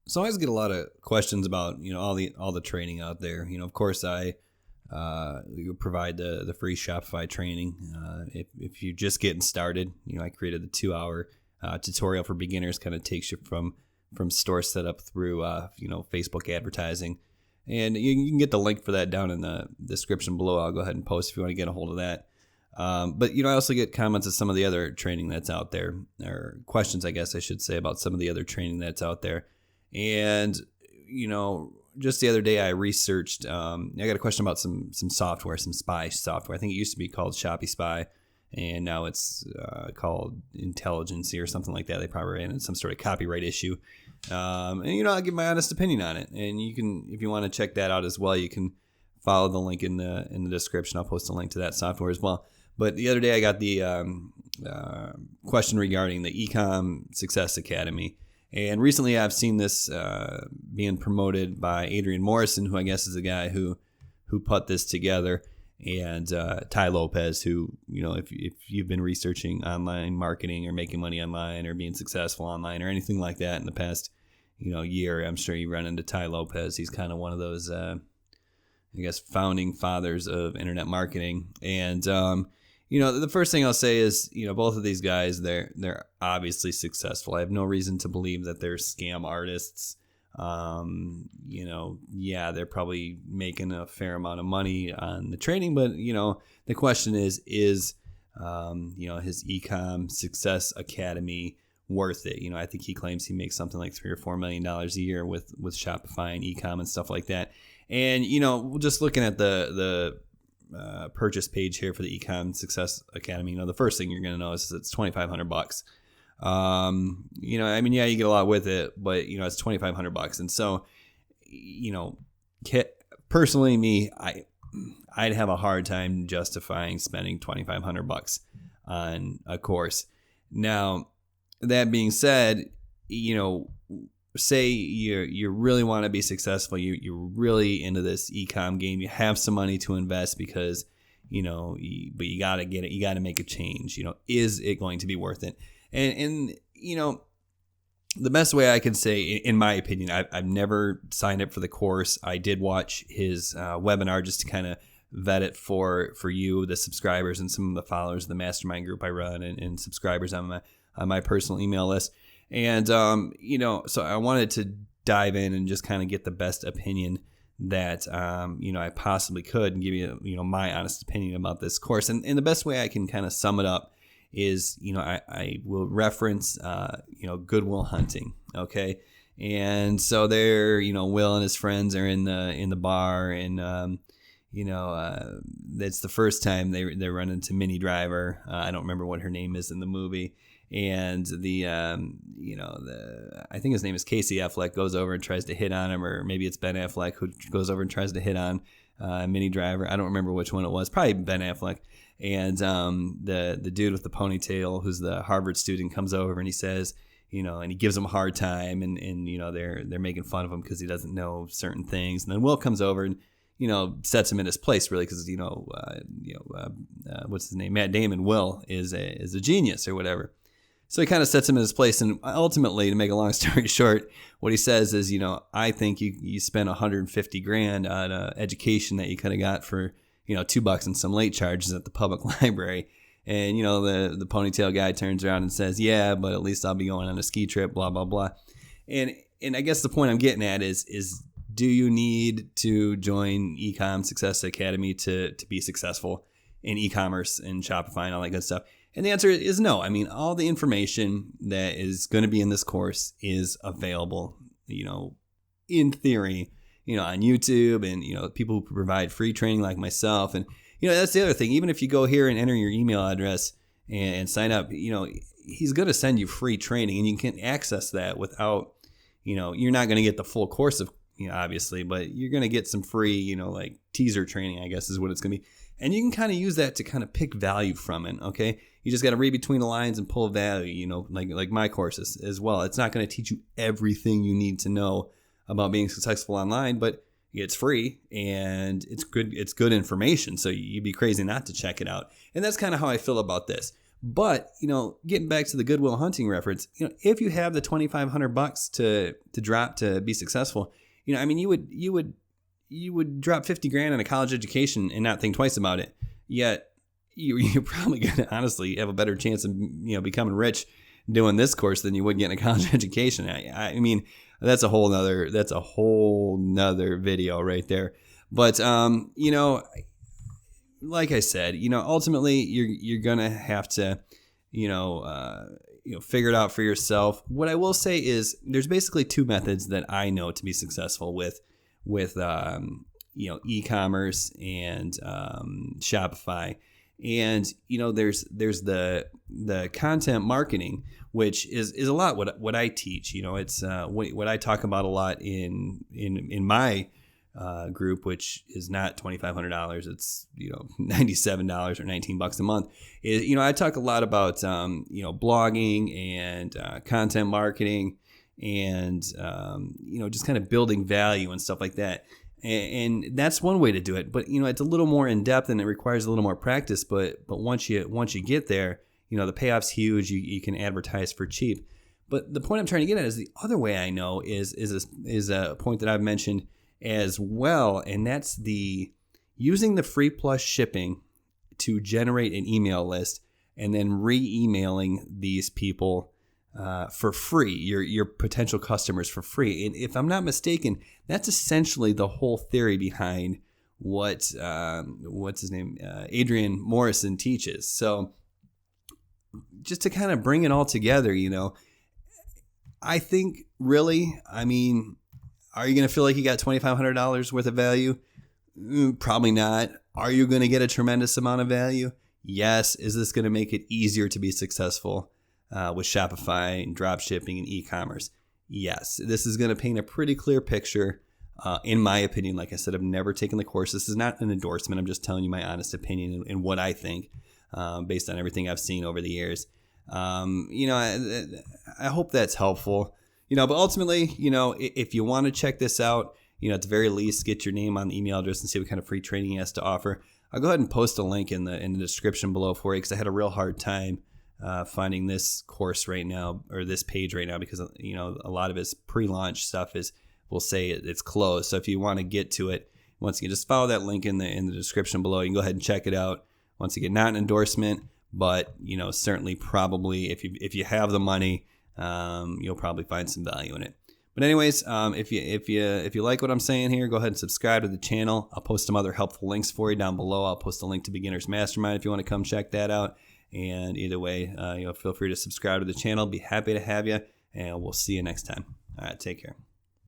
So I always get a lot of questions about, all the training out there. Of course, I provide the free Shopify training. If you're just getting started, I created the 2-hour tutorial for beginners. Kind of takes you from store setup through Facebook advertising, and you can get the link for that down in the description below. I'll go ahead and post if you want to get a hold of that. But I also get comments of some of the other training that's out there, or questions, I guess I should say, about some of the other training that's out there. And just the other day I researched. I got a question about some software, some spy software. I think it used to be called Shopify, and now it's called Intelligency or something like that. They probably ran into some sort of copyright issue. And I'll give my honest opinion on it. And you can, if you want to check that out as well, you can follow the link in the description. I'll post a link to that software as well. But the other day I got the question regarding the Ecom Success Academy. And recently I've seen this being promoted by Adrian Morrison, who I guess is the guy who put this together, and Ty Lopez, who, if you've been researching online marketing or making money online or being successful online or anything like that in the past, year, I'm sure you run into Ty Lopez. He's kind of one of those, founding fathers of internet marketing. And the first thing I'll say is, both of these guys, they're obviously successful. I have no reason to believe that they're scam artists. They're probably making a fair amount of money on the training, but the question is his Ecom Success Academy worth it? I think he claims he makes something like $3 or $4 million a year with Shopify and ecom and stuff like that. And just looking at the purchase page here for the Ecom Success Academy, the first thing you're going to notice is it's $2,500. You get a lot with it, but it's $2,500. And so, personally, I'd have a hard time justifying spending $2,500 on a course. Now, that being said, say you really want to be successful, you're really into this ecom game, you have some money to invest because, but you got to get it, you got to make a change. Is it going to be worth it? And the best way I can say, in my opinion, I've never signed up for the course. I did watch his webinar just to kind of vet it for you, the subscribers, and some of the followers of the mastermind group I run, and subscribers on my personal email list. And, so I wanted to dive in and just kind of get the best opinion that, I possibly could, and give you, my honest opinion about this course. And the best way I can kind of sum it up is, I will reference, Good Will Hunting. Okay. And so there, Will and his friends are in the bar, and, it's the first time they run into Minnie Driver. I don't remember what her name is in the movie. And I think his name is Casey Affleck, goes over and tries to hit on him, or maybe it's Ben Affleck who goes over and tries to hit on Minnie Driver. I don't remember which one it was. Probably Ben Affleck. And the dude with the ponytail, who's the Harvard student, comes over and he says, and he gives him a hard time, and they're making fun of him because he doesn't know certain things. And then Will comes over and sets him in his place, really, because what's his name? Matt Damon. Will is a genius or whatever. So he kind of sets him in his place, and ultimately, to make a long story short, what he says is, I think you spent $150,000 on an education that you could have got for $2 and some late charges at the public library. And the ponytail guy turns around and says, yeah, but at least I'll be going on a ski trip, blah blah blah. And I guess the point I'm getting at is do you need to join Ecom Success Academy to be successful in e-commerce and Shopify and all that good stuff? And the answer is no. I mean, all the information that is going to be in this course is available, in theory, on YouTube, and, people who provide free training like myself. And, that's the other thing. Even if you go here and enter your email address and sign up, he's going to send you free training, and you can access that without, you're not going to get the full course of, obviously, but you're going to get some free, like teaser training, I guess is what it's going to be. And you can kind of use that to kind of pick value from it, okay? You just got to read between the lines and pull value, like my courses as well. It's not going to teach you everything you need to know about being successful online, but it's free and it's good information. So you'd be crazy not to check it out. And that's kind of how I feel about this. But, getting back to the Goodwill Hunting reference, if you have the $2,500 to drop to be successful, you would drop 50 grand on a college education and not think twice about it. Yet you're probably going to honestly have a better chance of, becoming rich doing this course than you would getting a college education. I mean, that's a whole nother video right there. But, like I said, ultimately you're going to have to, figure it out for yourself. What I will say is there's basically two methods that I know to be successful with e-commerce and Shopify. And, there's the content marketing, which is a lot what I teach. It's what I talk about a lot in my group, which is not $2,500. It's, $97 or $19 a month. I talk a lot about, blogging and content marketing and, just kind of building value and stuff like that. And that's one way to do it. But, it's a little more in depth and it requires a little more practice. But once you get there, the payoff's huge. You can advertise for cheap. But the point I'm trying to get at is the other way I know is a point that I've mentioned as well. And that's the using the free plus shipping to generate an email list and then re-emailing these people for free, your potential customers for free. And if I'm not mistaken, that's essentially the whole theory behind what's his name, Adrian Morrison teaches. So just to kind of bring it all together, I think really, are you going to feel like you got $2,500 worth of value? Probably not. Are you going to get a tremendous amount of value? Yes. Is this going to make it easier to be successful with Shopify and dropshipping and e-commerce? Yes. This is going to paint a pretty clear picture, in my opinion. Like I said, I've never taken the course. This is not an endorsement. I'm just telling you my honest opinion and what I think based on everything I've seen over the years. I hope that's helpful. But ultimately, if you want to check this out, at the very least, get your name on the email address and see what kind of free training he has to offer. I'll go ahead and post a link in the description below for you because I had a real hard time finding this course right now or this page right now because, a lot of his pre-launch stuff we'll say it's closed. So if you want to get to it, once again, just follow that link in the description below. You can go ahead and check it out. Once again, not an endorsement, but, certainly probably if you have the money, you'll probably find some value in it. But anyways, if you like what I'm saying here, go ahead and subscribe to the channel. I'll post some other helpful links for you down below. I'll post a link to Beginner's Mastermind if you want to come check that out. And either way, feel free to subscribe to the channel. Be happy to have you, and we'll see you next time. All right, take care.